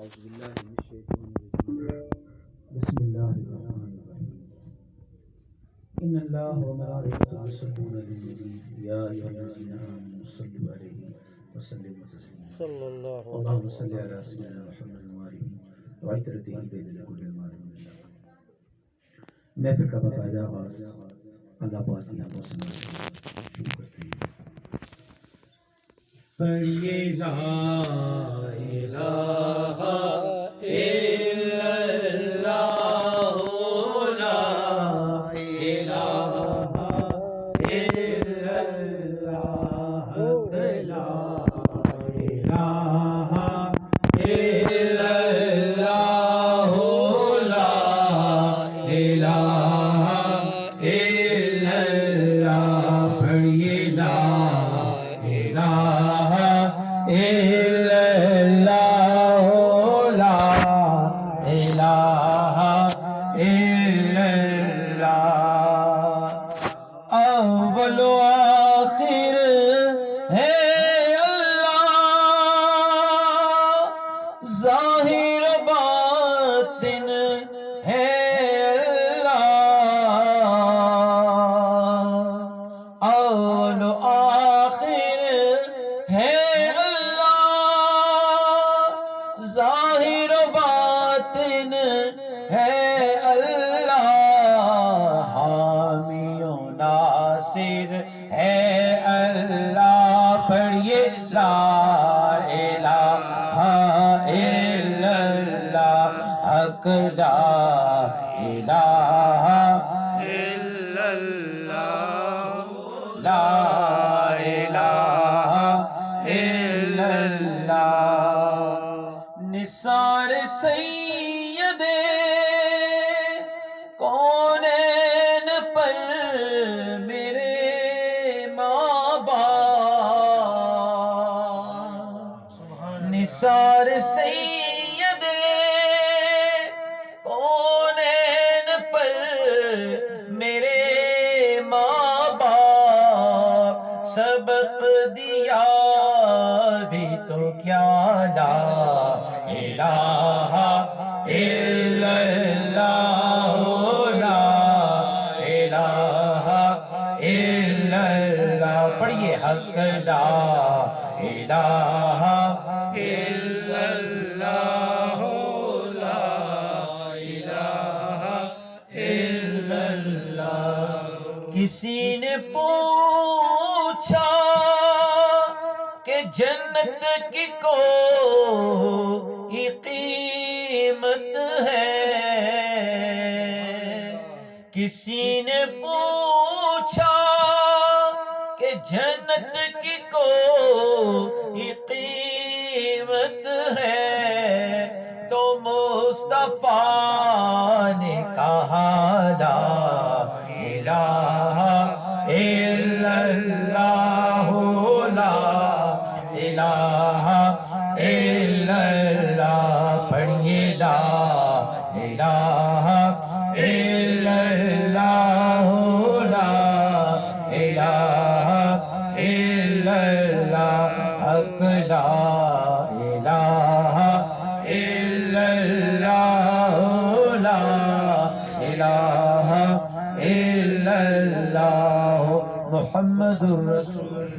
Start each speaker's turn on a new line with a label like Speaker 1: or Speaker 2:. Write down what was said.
Speaker 1: أعوذ بالله من الشيطان الرجيم. بسم الله الرحمن الرحيم. إن الله وملائكته يصلون على النبي يا أيها الذين آمنوا صلوا عليه وسلموا تسليما. اللهم صل على سيدنا محمد وآله وعترته بين كل المال من الله. محفل کا باقاعدہ آغاز اللہ پاک کی حمد و ثنا سے شروع کرتے ہیں. پڑھیے لا الہ الا اللہ لا الہ الا اللہ لا الہ الا اللہ لا الہ الا اللہ. پڑھیے لا الہ الا اللہ لا الہ الا اللہ. اول و آخر ہے اللہ، ظاہر و باطن ہے اللہ. اول و آخر ہے اللہ، ظاہر و باطن ہے اللہ. حامی و ناصر ہے اللہ. پڑھیے لا الہ الا اللہ حق لا الہ الا اللہ لا الہ الا اللہ. نثار سید کونین پر میرے ماں باپ. نثار سید کونین پر میرے ماں باپ. سبق دیا بھی تو کیا لا الہ الا اللہ لا الہ الا اللہ. پڑھیے حق لا الہ الا اللہ لا الہ الا اللہ. کسی نے پوچھا کہ جنت کی کوئی قیمت ہے. کسی نے پوچھا کہ جنت کی کوئی قیمت ہے. تو مصطفیٰ نے کہا لا الہ الا اللہ لا الہ الا اللہ. پڑھیے لا الہ الا اللہ لا الہ الا اللہ حق لا الہ الا اللہ لا الہ الا اللہ محمد الرسول